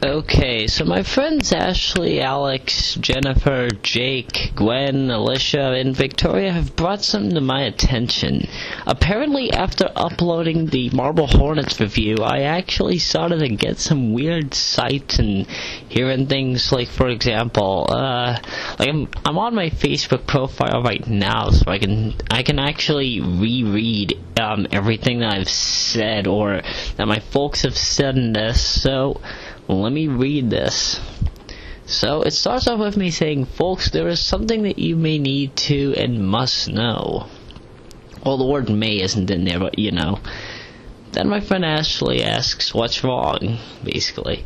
Okay, so my friends Ashley, Alex, Jennifer, Jake, Gwen, Alicia, and Victoria have brought something to my attention. Apparently, after uploading the Marble Hornets review, I actually started to get some weird sights and hearing things like, for example, I'm on my Facebook profile right now, so I can actually reread everything that I've said or that my folks have said in this. So let me read this. So it starts off with me saying, folks, there is something that you may need to and must know. Well, the word may isn't in there, but you know. Then my friend Ashley asks, what's wrong, basically.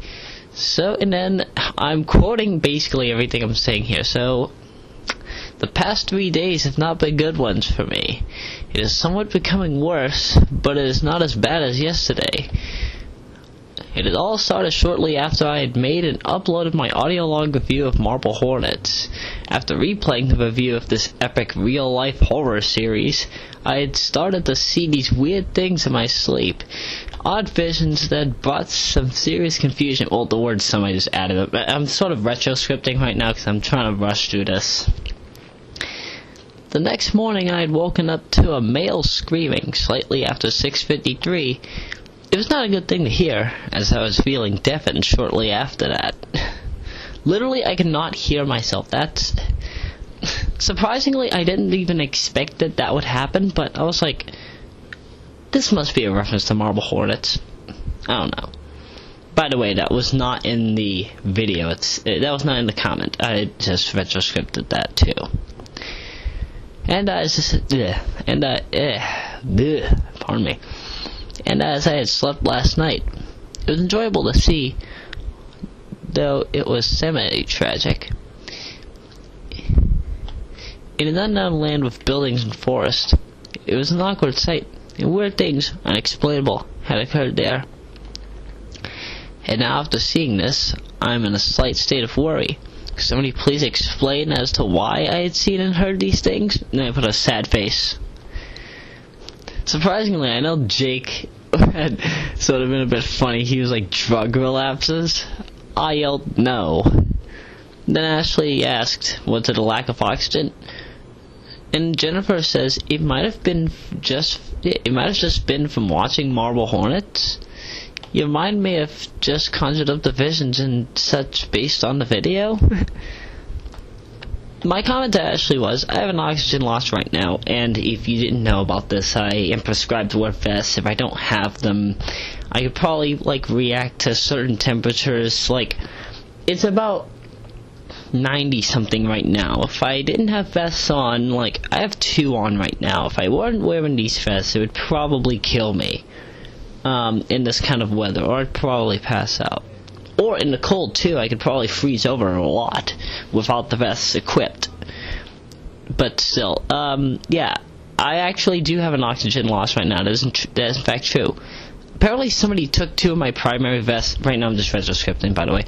So, and then I'm quoting basically everything I'm saying here. So, the past 3 days have not been good ones for me. It is somewhat becoming worse, but it is not as bad as yesterday. It had all started shortly after I had made and uploaded my audio log review of Marble Hornets. After replaying the review of this epic real-life horror series, I had started to see these weird things in my sleep. Odd visions that brought some serious confusion. Well, the word some I just added. I'm sort of retro-scripting right now because I'm trying to rush through this. The next morning I had woken up to a male screaming slightly after 6:53. It was not a good thing to hear, as I was feeling deafened shortly after that. Literally, I could not hear myself. That's... Surprisingly, I didn't even expect that that would happen, but I was like, this must be a reference to Marble Hornets. I don't know. By the way, that was not in the video. That was not in the comment. I just retroscripted that, too. Pardon me. And as I had slept last night, it was enjoyable to see, though it was semi-tragic. In an unknown land with buildings and forests, it was an awkward sight, and weird things, unexplainable, had occurred there. And now after seeing this, I am in a slight state of worry. Could somebody please explain as to why I had seen and heard these things? And I put a sad face. Surprisingly, I know Jake had sort of been a bit funny. He was like, drug relapses? I yelled, no. Then Ashley asked, was it a lack of oxygen? And Jennifer says, it might have just been from watching Marble Hornets. Your mind may have just conjured up the visions and such based on the video. My comment to Ashley was, I have an oxygen loss right now, and if you didn't know about this, I am prescribed to wear vests. If I don't have them, I could probably, react to certain temperatures. It's about 90-something right now. If I didn't have vests on, I have 2 on right now. If I weren't wearing these vests, it would probably kill me, in this kind of weather, or I'd probably pass out. Or in the cold, too, I could probably freeze over a lot without the vests equipped. But still, yeah, I actually do have an oxygen loss right now. That is in fact true. Apparently somebody took 2 of my primary vests. Right now I'm just retroscripting, by the way.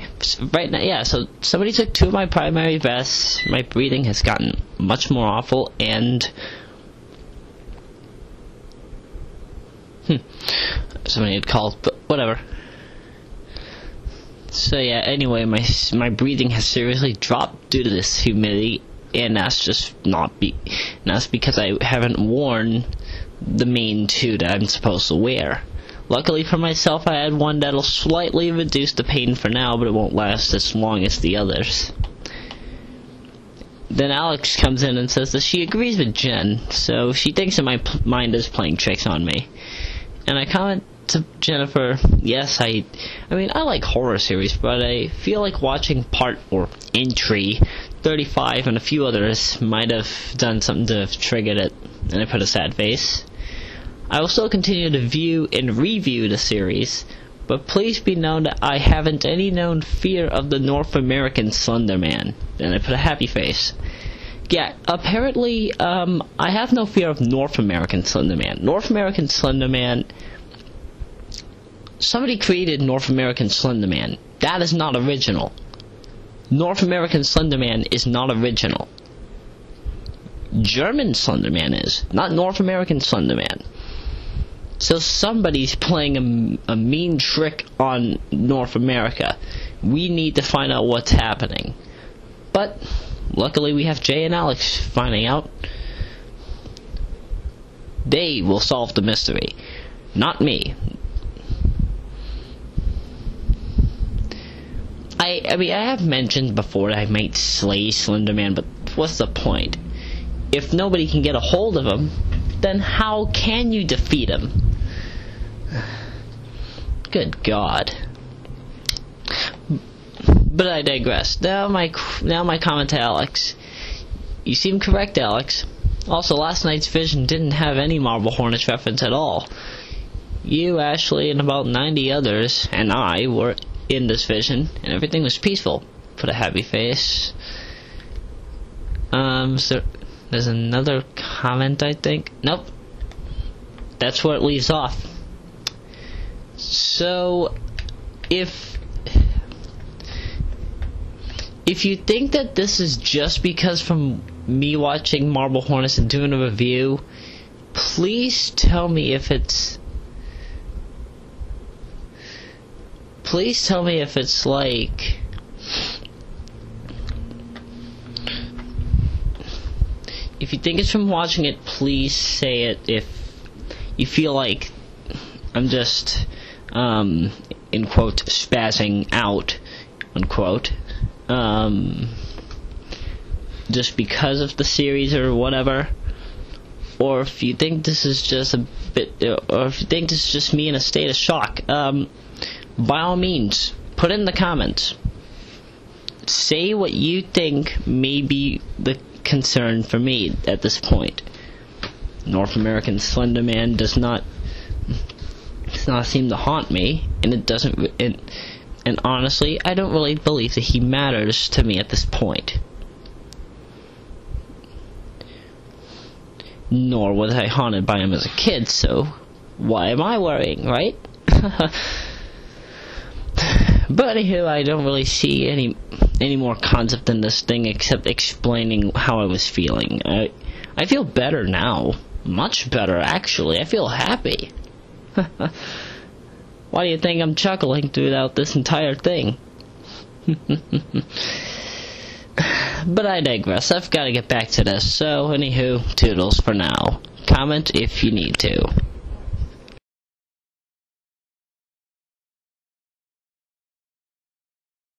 Right now, yeah, so somebody took 2 of my primary vests. My breathing has gotten much more awful, and... somebody had called, but whatever. So yeah, anyway, my breathing has seriously dropped due to this humidity, and that's because I haven't worn the main 2 that I'm supposed to wear. Luckily for myself, I had one that'll slightly reduce the pain for now, but it won't last as long as the others. Then Alex comes in and says that she agrees with Jen, so she thinks that my mind is playing tricks on me. And I comment to Jennifer, yes, I like horror series, but I feel like watching entry 35 and a few others might have done something to have triggered it, and I put a sad face. I will still continue to view and review the series, but please be known that I haven't any known fear of the North American Slender Man, and I put a happy face. Yeah, apparently, I have no fear of North American Slender Man. North American Slender Man... Somebody created North American Slender Man. That is not original. North American Slender Man is not original. German Slender Man is, not North American Slender Man. So somebody's playing a mean trick on North America. We need to find out what's happening. But luckily we have Jay and Alex finding out. They will solve the mystery, not me. I mean, I have mentioned before that I might slay Slenderman, but what's the point? If nobody can get a hold of him, then how can you defeat him? Good God. But I digress. Now my comment to Alex. You seem correct, Alex. Also, last night's vision didn't have any Marble Hornets reference at all. You, Ashley, and about 90 others, and I, were in this vision, and everything was peaceful. Put a happy face. So there's another comment, I think. Nope. That's where it leaves off. So, if you think that this is just because from me watching Marble Hornets and doing a review, please tell me if it's like, if you think it's from watching it, please say it. If you feel like I'm just in quote spazzing out, unquote, just because of the series or whatever, or if you think this is just a bit, or if you think this is just me in a state of shock, by all means, put it in the comments. Say what you think may be the concern for me at this point. North American Slenderman does not seem to haunt me, and it doesn't. And honestly, I don't really believe that he matters to me at this point. Nor was I haunted by him as a kid, so why am I worrying, right? But anywho, I don't really see any more concept in this thing except explaining how I was feeling. I feel better now. Much better, actually. I feel happy. Why do you think I'm chuckling throughout this entire thing? But I digress. I've got to get back to this. So, anywho, toodles for now. Comment if you need to.